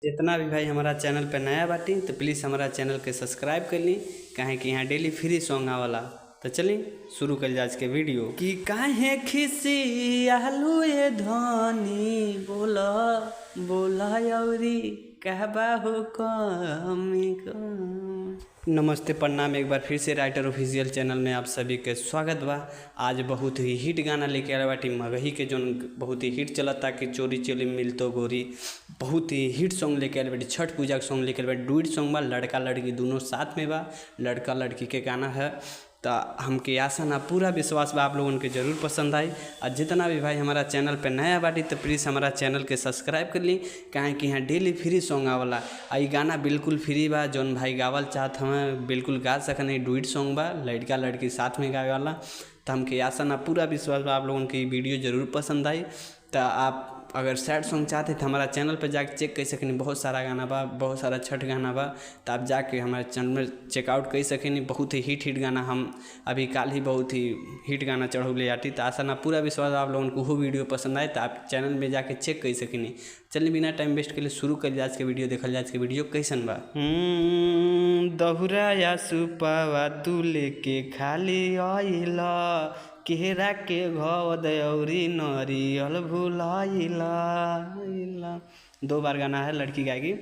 जितना भी भाई हमारा चैनल पे नया बाटी तो प्लीज़ हमारा चैनल के सब्सक्राइब कर ली, काहे कि यहाँ डेली फ्री सॉन्ग आवाला। तो चलिए शुरू कर आज के वीडियो। कि काहे खिसी आलू ये धनी बोला बोला यौरी कहबा हो कमी कम। नमस्ते प्रणाम, एक बार फिर से राइटर ऑफिशियल चैनल में आप सभी के स्वागत बा। आज बहुत ही हिट गाना लेके आया बाटी मगही के, जो बहुत ही हिट चलता कि चोरी चोरी मिलतो गोरी। बहुत ही हिट सॉन्ग लेके आया बाटी, छठ पूजा के सॉन्ग लेके आया बाटी। डुइट सॉन्ग बा, लड़का लड़की दोनों साथ में बा, लड़का लड़की के गाना है। तो हमके आशा ना पूरा विश्वास बा आप लोगों के ज़रूर पसंद आई। और जितना भी भाई हमारा चैनल पे नया बाटी तो प्लीज़ हमारा चैनल के सब्सक्राइब कर ली, काहे कि यहाँ डेली फ्री सॉन्ग आवाला। आई गाना बिल्कुल फ्री बा, जौन भाई गावल चाहत हमें बिल्कुल गा सकने। डुइट सॉन्ग बा, लड़का लड़की साथ में गावे वाला। तो हमके आशा ना पूरा विश्वास बा आप लोगों की वीडियो ज़रूर पसंद आई। तो आप अगर सैड सॉन्ग चाहते तो हमारा चैनल पर जाके चेक कर सकें, बहुत सारा गाना बा, बहुत सारा छठ गाना बा। तो आप जाके हमारे चैनल में चेकआउट कर सकें। बहुत ही हिट गाना हम अभी काल ही बहुत ही हिट गाना चढ़ौले आटी। तो आशा ना पूरा विश्वास आप लोगों को वो वीडियो पसंद आए, तो आप चैनल में जाके चेक कर सकें। चलिए बिना टाइम वेस्ट के लिए शुरू कर आज के वीडियो देखल जाए। आज के वीडियो कैसन बा। दहुरा या सुपावा तू लेके खाली आइला, केरा के घव दौरी नरियल भुलाइला। दो बार गाना है, लड़की गाएगी।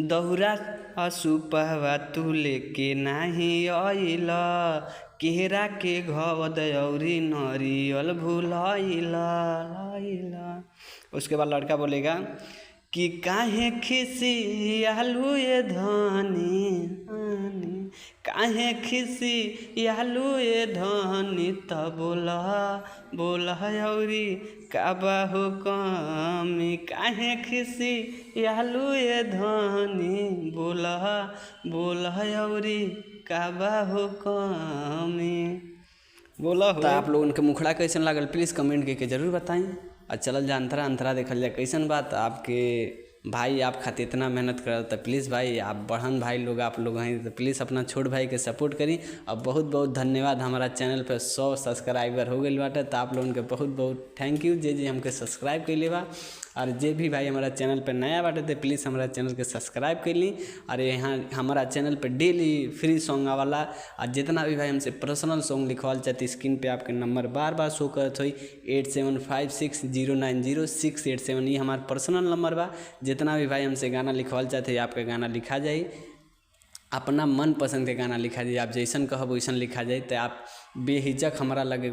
दहुरा असुपहवा तू लेके नाही आइला, केरा के घव दौरी नरियल भुलाइला। उसके बाद लड़का बोलेगा कि काहे खिसी आलू ये धनी, काहे खिसी आलू ये धनी। तब बोला बोला यौरी काबा हो कमी, काहे खिसी आलू ये धनी बोला बोला यौरी काबा हो कमी। बोला हो। तो आप लोगों के मुखड़ा कैसन लागल प्लीज़ कमेंट करके ज़रूर बताएं। और चलल जा अंतरा अंतरा देखल जाए कैसन बात। आपके भाई आप खातिर इतना मेहनत कर, तो प्लीज़ भाई आप बढ़न भाई लोग आप लोग हैं, तो प्लीज़ अपना छोट भाई के सपोर्ट करी। और बहुत बहुत धन्यवाद, हमारा चैनल पर 100 सब्सक्राइबर हो गए बाटे। तो आप लोगों के बहुत बहुत थैंक यू जे हमके सब्सक्राइब कर बा। और जे भी भाई हमारा चैनल पर नया बाटे तो प्लीज़ हमारा चैनल के सब्सक्राइब कर ली। और यहाँ हमारा चैनल पर डेली फ्री सॉन्ग आवाला। और जितना भी भाई हमसे पर्सनल सॉन्ग लिखवाल चाहते, स्क्रीन पे आपके नंबर बार बार शो करत हुई 8756090687। ये हमारा पर्सनल नंबर बा। जितना भी भाई हमसे गाना लिखवाल चाहते आपका गाना लिखा जाए, अपना मन पसंद के गाना लिखा जाए। आप जैसन कहब वैसन लिखा जाए। तो आप बेहिचक हमारा लगे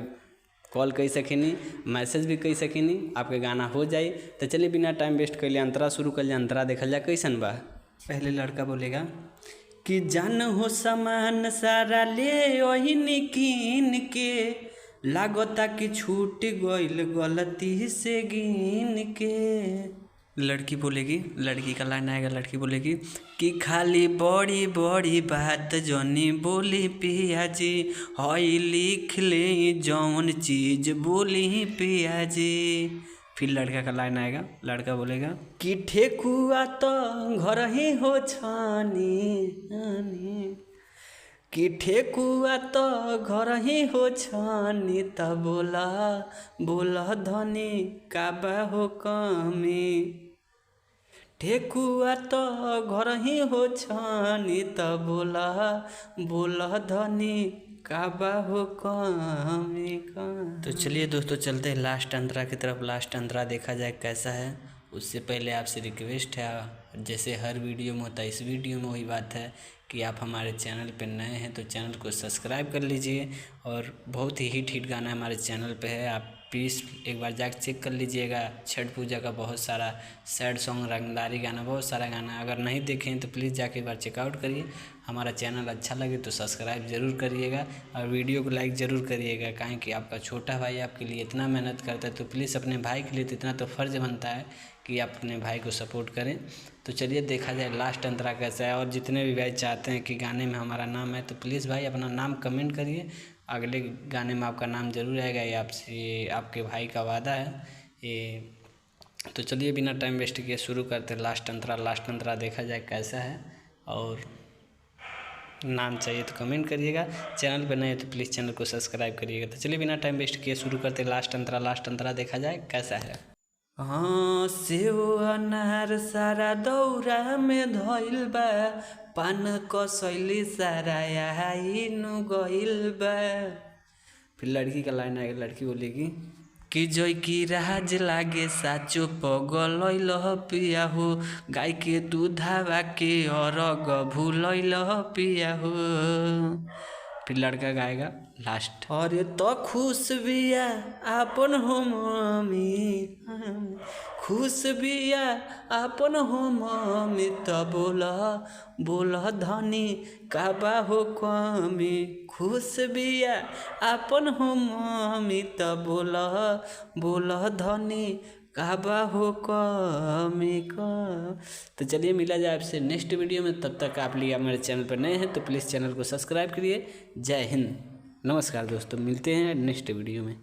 कॉल कर सकेनी, मैसेज भी कर सकेनी, आपके गाना हो जाए। तो चलिए बिना टाइम वेस्ट कर लिया अंतरा शुरू कर लिया। अंतरा देखल जाए कैसन बा। पहले लड़का बोलेगा कि जान हो सामान सारा ले ओहिनी कीन के, लागता कि छूट गइल गलती से गिन के। लड़की बोलेगी, लड़की का लाइन आएगा, लड़की बोलेगी कि खाली बड़ी बड़ी बात जनी बोली पिया जी, हई लिख ले जौन चीज बोली पिया जी। फिर लड़का का लाइन आएगा, लड़का बोलेगा कि ठेकुआ तो घर ही हो छानी, कि ठेकुआ तो घर ही हो छानी। तब बोला बोला धनी काबा हो कमी, ठेकुआ तो घर ही हो छानी। तब बोला बोला धनी काबा हो कमी। तो चलिए दोस्तों चलते हैं लास्ट अंतरा की तरफ। लास्ट अंतरा देखा जाए कैसा है। उससे पहले आपसे रिक्वेस्ट है, जैसे हर वीडियो में होता है इस वीडियो में वही बात है कि आप हमारे चैनल पर नए हैं तो चैनल को सब्सक्राइब कर लीजिए। और बहुत ही हिट गाना हमारे चैनल पे है, आप प्लीज़ एक बार जाकर चेक कर लीजिएगा। छठ पूजा का बहुत सारा सैड सॉन्ग, रंगदारी गाना, बहुत सारा गाना अगर नहीं देखें तो प्लीज़ जाके एक बार चेकआउट करिए। हमारा चैनल अच्छा लगे तो सब्सक्राइब ज़रूर करिएगा और वीडियो को लाइक ज़रूर करिएगा। काहे कि आपका छोटा भाई आपके लिए इतना मेहनत करता है, तो प्लीज़ अपने भाई के लिए तो इतना तो फ़र्ज़ बनता है कि आप अपने भाई को सपोर्ट करें। तो चलिए देखा जाए लास्ट अंतरा कैसा है। और जितने भी भाई चाहते हैं कि गाने में हमारा नाम है तो प्लीज़ भाई अपना नाम कमेंट करिए, अगले गाने में आपका नाम ज़रूर आएगा। ये आपसे आपके भाई का वादा है ये। तो चलिए बिना टाइम वेस्ट किए शुरू करते हैं लास्ट अंतरा। लास्ट अंतरा देखा जाए कैसा है। और नाम चाहिए तो कमेंट करिएगा, चैनल पर नए है तो प्लीज़ चैनल को सब्सक्राइब करिएगा। तो चलिए बिना टाइम वेस्ट किए शुरू करते हैं लास्ट अंतरा। लास्ट अंतरा देखा जाए कैसा है। हाँ सेव अनार सारा दौरा में धइल बा, पान कसैली सारा आइनु गइल बा। फिर लड़की का लाइन आएगा, लड़की बोलेगी कि जोई की राज लागे साचो पगलैल पिया हो, गाय के दूधावा के अरग भूलैल पिया हो। फिर लड़का गाएगा लास्ट, अरे तो खुश बिया आपन हो मम्मी, खुश बिया आपन हो मम्मी, तो बोला धनी काबा हो कमी, खुश बिया आपन हो मम्मी, तो बोला धनी काबा हो कमी का। तो चलिए मिला जाए आपसे नेक्स्ट वीडियो में, तब तक आप लिए हमारे चैनल पर नए हैं तो प्लीज़ चैनल को सब्सक्राइब करिए। जय हिंद, नमस्कार दोस्तों, मिलते हैं नेक्स्ट वीडियो में।